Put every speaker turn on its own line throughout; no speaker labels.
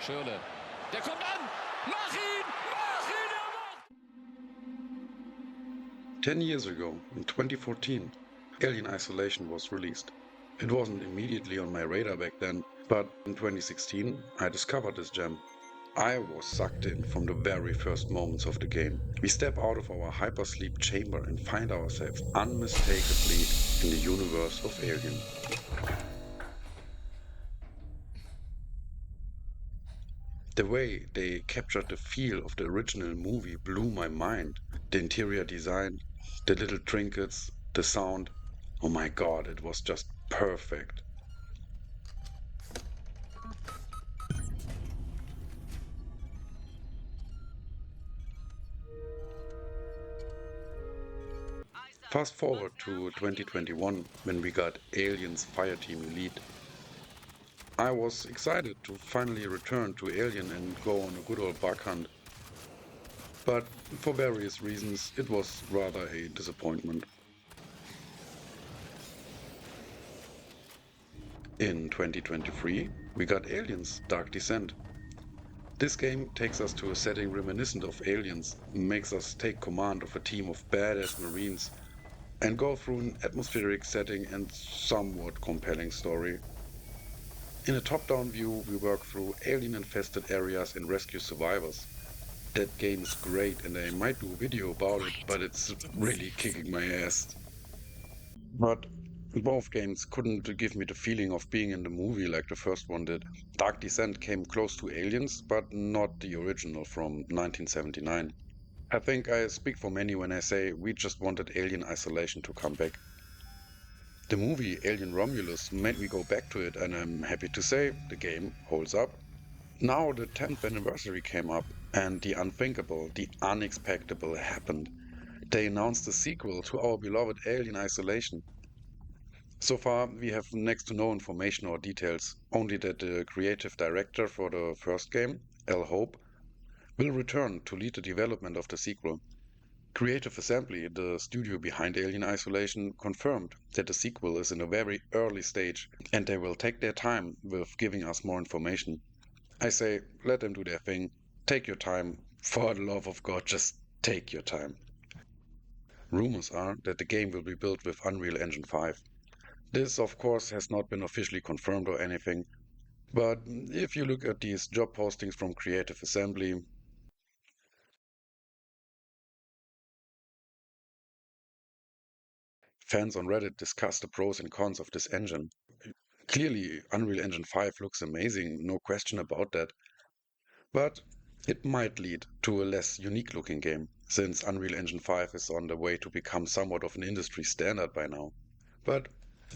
Schürrle. Der kommt an! Mach ihn! Mach ihn!
10 years ago, in 2014, Alien Isolation was released. It wasn't immediately on my radar back then, but in 2016 I discovered this gem. I was sucked in from the very first moments of the game. We step out of our hypersleep chamber and find ourselves unmistakably in the universe of Alien. The way they captured the feel of the original movie blew my mind. The interior design, the little trinkets, the sound. Oh my god, it was just perfect. Fast forward to 2021 when we got Aliens Fireteam Elite. I was excited to finally return to Alien and go on a good old bug hunt. But for various reasons, it was rather a disappointment. In 2023, we got Aliens Dark Descent. This game takes us to a setting reminiscent of Aliens, makes us take command of a team of badass marines, and go through an atmospheric setting and somewhat compelling story. In a top-down view, we work through alien-infested areas and rescue survivors. That game is great and I might do a video about it, but it's really kicking my ass. But both games couldn't give me the feeling of being in the movie like the first one did. Dark Descent came close to Aliens, but not the original from 1979. I think I speak for many when I say we just wanted Alien Isolation to come back. The movie Alien Romulus made me go back to it, and I'm happy to say the game holds up. Now the 10th anniversary came up, and the unthinkable, the unexpected happened. They announced a sequel to our beloved Alien Isolation. So far, we have next to no information or details, only that the creative director for the first game, Al Hope, will return to lead the development of the sequel. Creative Assembly, the studio behind Alien Isolation, confirmed that the sequel is in a very early stage and they will take their time with giving us more information. I say, let them do their thing. Take your time. For the love of God, just take your time. Rumors are that the game will be built with Unreal Engine 5. This, of course, has not been officially confirmed or anything, but if you look at these job postings from Creative Assembly, fans on Reddit discuss the pros and cons of this engine. Clearly, Unreal Engine 5 looks amazing, no question about that. But it might lead to a less unique looking game, since Unreal Engine 5 is on the way to become somewhat of an industry standard by now. But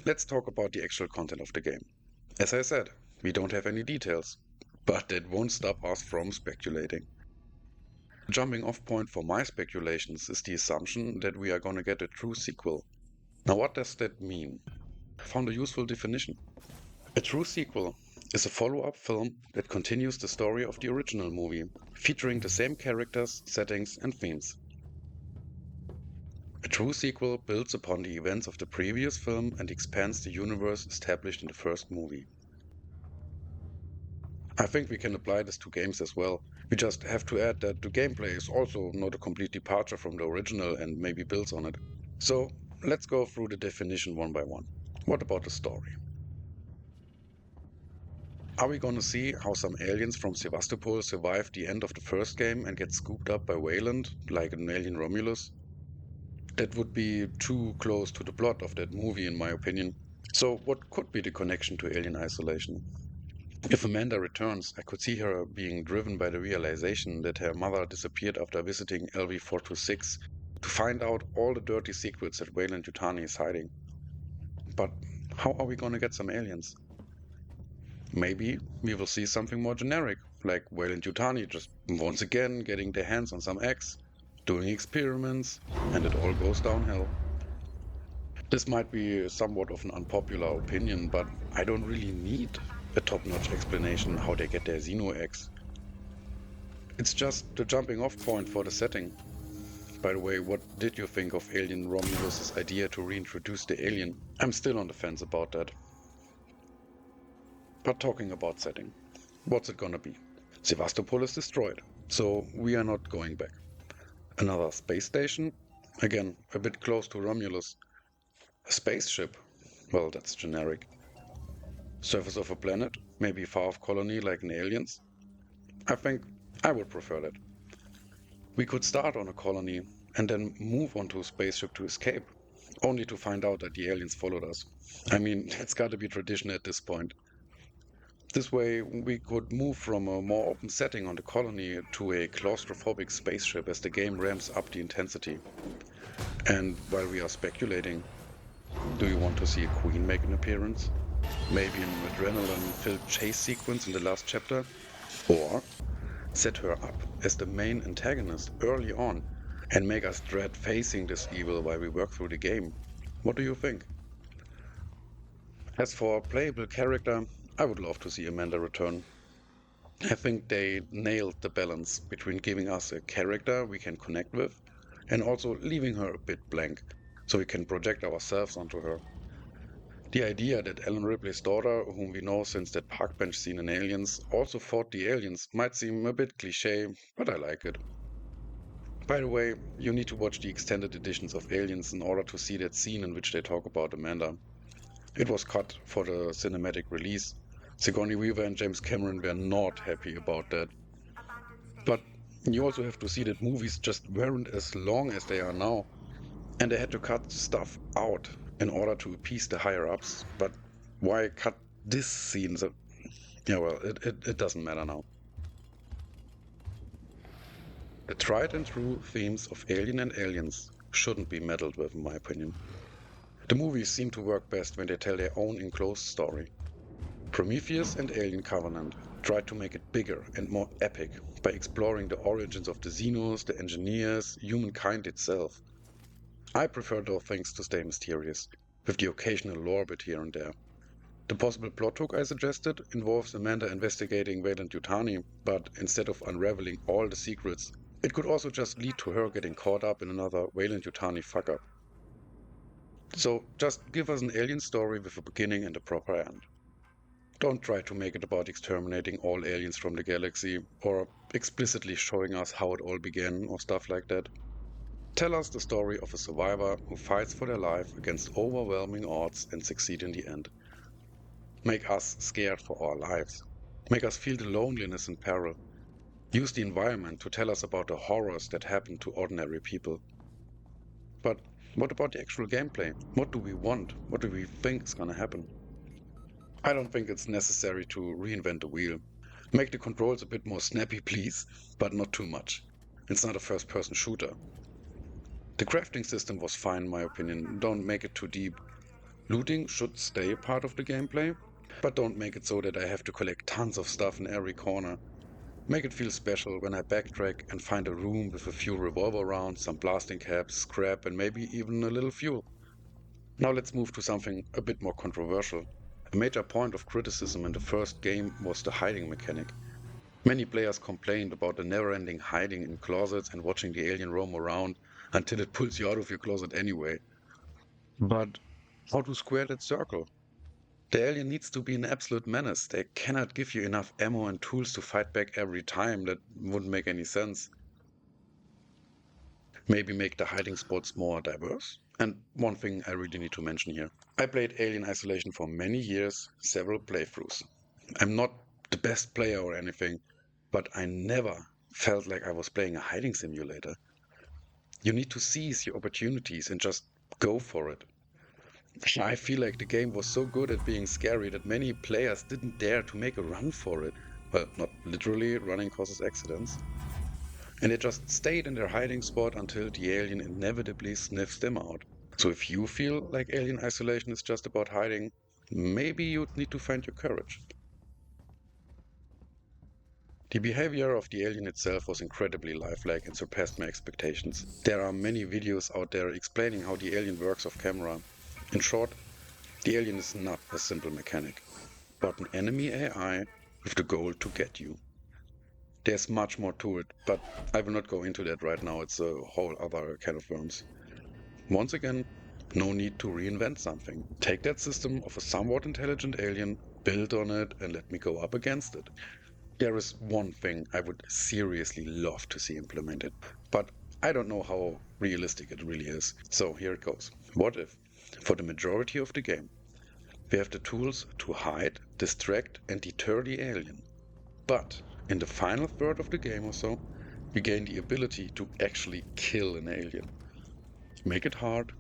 let's talk about the actual content of the game. As I said, we don't have any details, but that won't stop us from speculating. The jumping off point for my speculations is the assumption that we are gonna get a true sequel. Now what does that mean? I found a useful definition. A true sequel is a follow-up film that continues the story of the original movie, featuring the same characters, settings, and themes. A true sequel builds upon the events of the previous film and expands the universe established in the first movie. I think we can apply this to games as well. We just have to add that the gameplay is also not a complete departure from the original and maybe builds on it. So let's go through the definition one by one. What about the story? Are we gonna see how some aliens from Sevastopol survive the end of the first game and get scooped up by Wayland, like an Alien Romulus? That would be too close to the plot of that movie in my opinion. So what could be the connection to Alien Isolation? If Amanda returns, I could see her being driven by the realization that her mother disappeared after visiting LV-426 to find out all the dirty secrets that Wayland Yutani is hiding. But how are we gonna get some aliens? Maybe we will see something more generic, like Wayland Yutani just once again getting their hands on some eggs, doing experiments, and it all goes downhill. This might be somewhat of an unpopular opinion, but I don't really need a top-notch explanation how they get their Xeno eggs. It's just the jumping off point for the setting. By the way, what did you think of Alien Romulus' idea to reintroduce the alien? I'm still on the fence about that. But talking about setting, what's it gonna be? Sevastopol is destroyed, so we are not going back. Another space station? Again, a bit close to Romulus. A spaceship? Well, that's generic. Surface of a planet? Maybe far-off colony like in Aliens? I think I would prefer that. We could start on a colony and then move onto a spaceship to escape, only to find out that the aliens followed us. I mean, that's gotta be tradition at this point. This way, we could move from a more open setting on the colony to a claustrophobic spaceship as the game ramps up the intensity. And while we are speculating, do you want to see a queen make an appearance? Maybe an adrenaline-filled chase sequence in the last chapter? Or set her up as the main antagonist early on and make us dread facing this evil while we work through the game? What do you think? As for a playable character, I would love to see Amanda return. I think they nailed the balance between giving us a character we can connect with and also leaving her a bit blank so we can project ourselves onto her. The idea that Ellen Ripley's daughter, whom we know since that park bench scene in Aliens, also fought the aliens might seem a bit cliché, but I like it. By the way, you need to watch the extended editions of Aliens in order to see that scene in which they talk about Amanda. It was cut for the cinematic release. Sigourney Weaver and James Cameron were not happy about that. But you also have to see that movies just weren't as long as they are now, and they had to cut stuff out in order to appease the higher-ups. But why cut this scene? So, yeah, well, it doesn't matter now. The tried and true themes of Alien and Aliens shouldn't be meddled with, in my opinion. The movies seem to work best when they tell their own enclosed story. Prometheus and Alien Covenant tried to make it bigger and more epic by exploring the origins of the Xenos, the engineers, humankind itself. I prefer those things to stay mysterious, with the occasional lore bit here and there. The possible plot hook I suggested involves Amanda investigating Weyland-Yutani, but instead of unraveling all the secrets, it could also just lead to her getting caught up in another Weyland-Yutani fuck-up. So just give us an alien story with a beginning and a proper end. Don't try to make it about exterminating all aliens from the galaxy, or explicitly showing us how it all began, or stuff like that. Tell us the story of a survivor who fights for their life against overwhelming odds and succeed in the end. Make us scared for our lives. Make us feel the loneliness and peril. Use the environment to tell us about the horrors that happen to ordinary people. But what about the actual gameplay? What do we want? What do we think is gonna happen? I don't think it's necessary to reinvent the wheel. Make the controls a bit more snappy, please, but not too much. It's not a first-person shooter. The crafting system was fine in my opinion, don't make it too deep. Looting should stay a part of the gameplay, but don't make it so that I have to collect tons of stuff in every corner. Make it feel special when I backtrack and find a room with a few revolver rounds, some blasting caps, scrap, and maybe even a little fuel. Now let's move to something a bit more controversial. A major point of criticism in the first game was the hiding mechanic. Many players complained about the never-ending hiding in closets and watching the alien roam around until it pulls you out of your closet anyway. But how to square that circle? The alien needs to be an absolute menace. They cannot give you enough ammo and tools to fight back every time. That wouldn't make any sense. Maybe make the hiding spots more diverse? And one thing I really need to mention here. I played Alien Isolation for many years, several playthroughs. I'm not the best player or anything, but I never felt like I was playing a hiding simulator. You need to seize your opportunities and just go for it. I feel like the game was so good at being scary that many players didn't dare to make a run for it. Well, not literally, running causes accidents. And they just stayed in their hiding spot until the alien inevitably sniffs them out. So if you feel like Alien Isolation is just about hiding, maybe you'd need to find your courage. The behavior of the alien itself was incredibly lifelike and surpassed my expectations. There are many videos out there explaining how the alien works off camera. In short, the alien is not a simple mechanic, but an enemy AI with the goal to get you. There's much more to it, but I will not go into that right now, it's a whole other can of worms. Once again, no need to reinvent something. Take that system of a somewhat intelligent alien, build on it, and let me go up against it. There is one thing I would seriously love to see implemented, but I don't know how realistic it really is. So here it goes. What if, for the majority of the game, we have the tools to hide, distract, and deter the alien, but in the final third of the game or so, we gain the ability to actually kill an alien. Make it hard,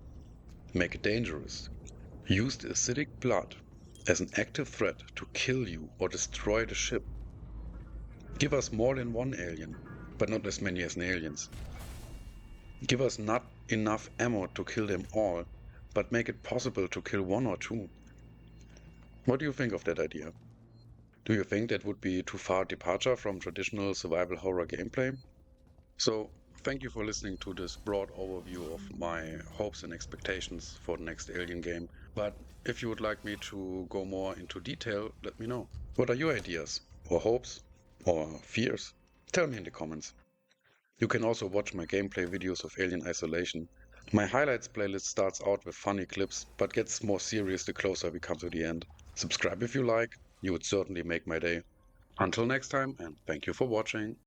make it dangerous. Use the acidic blood as an active threat to kill you or destroy the ship. Give us more than one alien, but not as many as aliens. Give us not enough ammo to kill them all, but make it possible to kill one or two. What do you think of that idea? Do you think that would be too far departure from traditional survival horror gameplay? So, thank you for listening to this broad overview of my hopes and expectations for the next Alien game. But if you would like me to go more into detail, let me know. What are your ideas, or hopes, or fears? Tell me in the comments. You can also watch my gameplay videos of Alien Isolation. My highlights playlist starts out with funny clips, but gets more serious the closer we come to the end. Subscribe if you like, you would certainly make my day. Until next time, and thank you for watching.